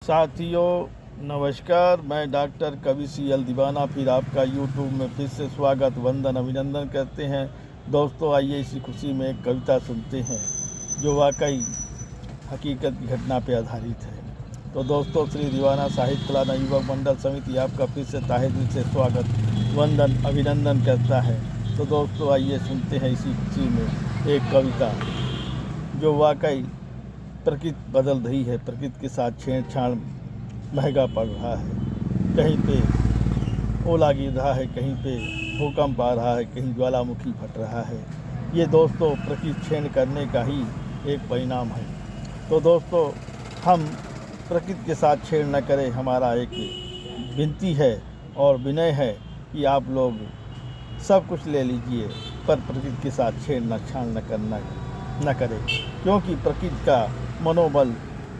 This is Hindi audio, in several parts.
साथियों नमस्कार, मैं डॉक्टर कवि सीएल दीवाना फिर आपका यूट्यूब में फिर से स्वागत वंदन अभिनंदन करते हैं। दोस्तों आइए इसी खुशी में एक कविता सुनते हैं जो वाकई हकीकत की घटना पर आधारित है। तो दोस्तों श्री दीवाना साहित्य कला युवक मंडल समिति आपका फिर से ताहे दिल से स्वागत वंदन अभिनंदन करता है। तो दोस्तों आइए सुनते हैं इसी खुशी में एक कविता जो वाकई प्रकृति बदल रही है, प्रकृति के साथ छेड़छाड़ महंगा पड़ रहा है। कहीं पे ओला गिर रहा है, कहीं पे भूकंप आ रहा है, कहीं ज्वालामुखी फट रहा है। ये दोस्तों प्रकृति छेड़ करने का ही एक परिणाम है। तो दोस्तों हम प्रकृति के साथ छेड़ न करें, हमारा एक विनती है और विनय है कि आप लोग सब कुछ ले लीजिए पर प्रकृति के साथ छेड़छाड़ न करें, क्योंकि प्रकृति का मनोबल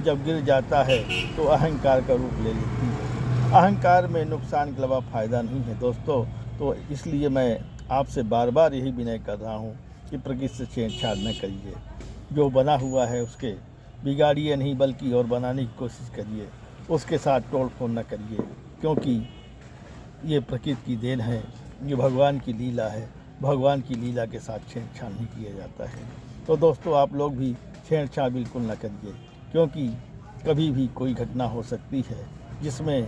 जब गिर जाता है तो अहंकार का रूप ले लेती है। अहंकार में नुकसान के अलावा फ़ायदा नहीं है दोस्तों। तो इसलिए मैं आपसे बार बार यही विनय कर रहा हूँ कि प्रकृति से छेड़छाड़ न करिए। जो बना हुआ है उसके बिगाड़िए नहीं, बल्कि और बनाने की कोशिश करिए। उसके साथ तोड़ फोड़ न करिए, क्योंकि ये प्रकृति की देन है, ये भगवान की लीला है। भगवान की लीला के साथ छेड़छाड़ नहीं किया जाता है। तो दोस्तों आप लोग भी छेड़छाड़ बिल्कुल न करिए, क्योंकि कभी भी कोई घटना हो सकती है जिसमें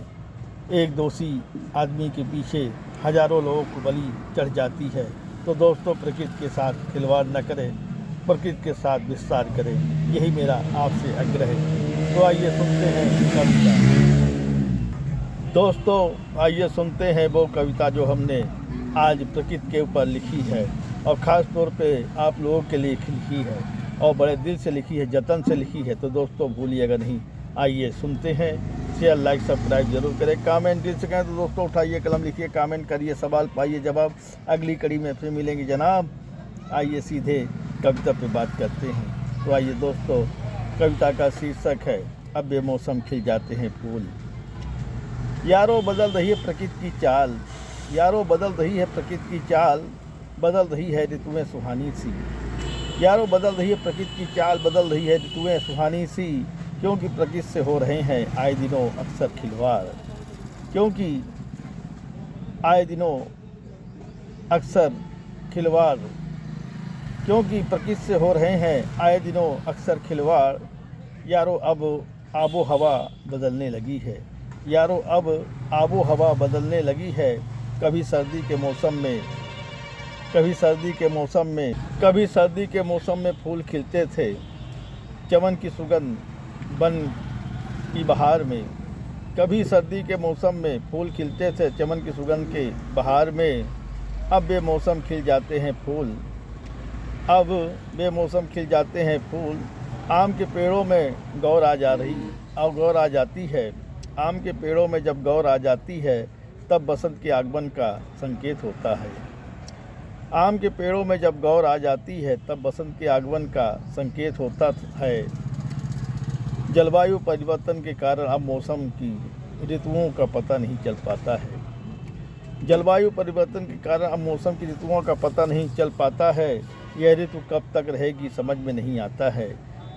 एक दोषी आदमी के पीछे हजारों लोगों को बलि चढ़ जाती है। तो दोस्तों प्रकृति के साथ खिलवाड़ न करें, प्रकृति के साथ विस्तार करें, यही मेरा आपसे आग्रह है। तो आइए सुनते हैं कविता। दोस्तों आइए सुनते हैं वो कविता जो हमने आज प्रकृति के ऊपर लिखी है और ख़ास तौर पे आप लोगों के लिए लिखी है और बड़े दिल से लिखी है, जतन से लिखी है। तो दोस्तों भूलिएगा नहीं। आइए सुनते हैं। शेयर लाइक सब्सक्राइब जरूर करें, कमेंट दिल से कहें तो दोस्तों उठाइए कलम लिखिए, कमेंट करिए, सवाल पाइए जवाब। अगली कड़ी में फिर मिलेंगे जनाब। आइए सीधे कविता पे बात करते हैं। तो आइए दोस्तों, कविता का शीर्षक है अब बेमौसम खिल जाते हैं फूल। यारों बदल रही है प्रकृति की चाल, यारों बदल रही है प्रकृति की चाल, बदल रही है ऋतुएं सुहानी सी। यारों बदल रही है प्रकृति की चाल, बदल रही है ऋतुएं सुहानी सी। क्योंकि प्रकृति से हो रहे हैं आए दिनों अक्सर खिलवाड़, क्योंकि आए दिनों अक्सर खिलवाड़, क्योंकि प्रकृति से हो रहे हैं आए दिनों अक्सर खिलवाड़। यारों अब आबो हवा बदलने लगी है, यारों अब आबो हवा बदलने लगी है। कभी सर्दी के मौसम में, कभी सर्दी के मौसम में, कभी सर्दी के मौसम में फूल खिलते थे चमन की सुगंध बन की बहार में। कभी सर्दी के मौसम में फूल खिलते थे चमन की सुगंध के बहार में। अब बेमौसम खिल जाते हैं फूल, अब बेमौसम खिल जाते हैं फूल। आम के पेड़ों में गौर आ जा रही और गौर आ जाती है। आम के पेड़ों में जब गौर आ जाती है तब बसंत के आगमन का संकेत होता है। आम के पेड़ों में जब गौर आ जाती है तब बसंत के आगमन का संकेत होता है। जलवायु परिवर्तन के कारण अब मौसम की ऋतुओं का पता नहीं चल पाता है। जलवायु परिवर्तन के कारण अब मौसम की ऋतुओं का पता नहीं चल पाता है। यह ऋतु कब तक रहेगी समझ में नहीं आता है,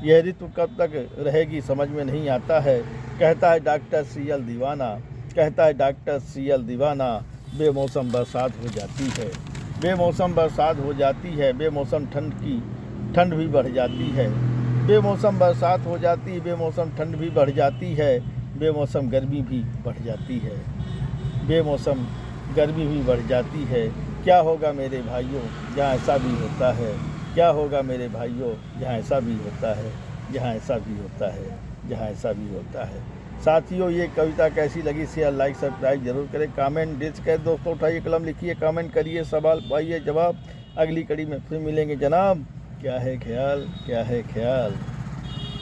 यह ऋतु कब तक रहेगी समझ में नहीं आता है। कहता है डॉक्टर सीएल दीवाना, कहता है डॉक्टर सीएल दीवाना। बेमौसम बरसात हो जाती है, बेमौसम बरसात हो जाती है। बेमौसम ठंड भी बढ़ जाती है। बेमौसम बरसात हो जाती है, बेमौसम ठंड भी बढ़ जाती है। बेमौसम गर्मी भी बढ़ जाती है, बेमौसम गर्मी भी बढ़ जाती है। क्या होगा मेरे भाइयों जहाँ ऐसा भी होता है, क्या होगा मेरे भाइयों जहाँ ऐसा भी होता है, जहाँ ऐसा भी होता है, जहाँ ऐसा भी होता है। साथियों ये कविता कैसी लगी शेयर लाइक सब्सक्राइब जरूर करें, कमेंट डिस करें। दोस्तों उठाइए कलम लिखिए, कमेंट करिए, सवाल पाइए जवाब। अगली कड़ी में फिर मिलेंगे जनाब। क्या है ख्याल, क्या है ख्याल।